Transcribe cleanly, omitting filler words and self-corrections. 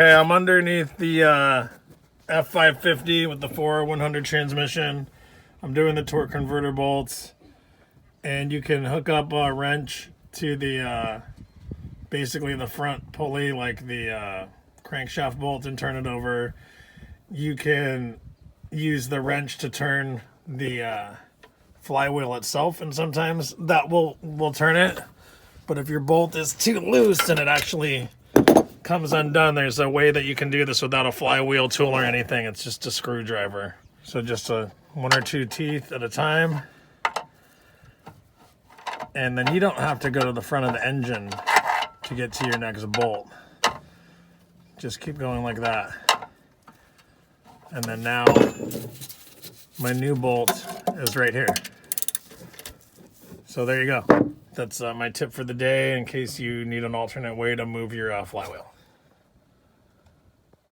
Okay, I'm underneath the F550 with the 4/100 transmission. I'm doing the torque converter bolts, and you can hook up a wrench to the basically the front pulley, like the crankshaft bolt, and turn it over. You can use the wrench to turn the flywheel itself, and sometimes that will turn it. But if your bolt is too loose and it actually comes undone, there's a way that you can do this without a flywheel tool or anything. It's just a screwdriver. So just one or two teeth at a time. And then you don't have to go to the front of the engine to get to your next bolt. Just keep going like that. And then now my new bolt is right here. So there you go. That's my tip for the day in case you need an alternate way to move your flywheel.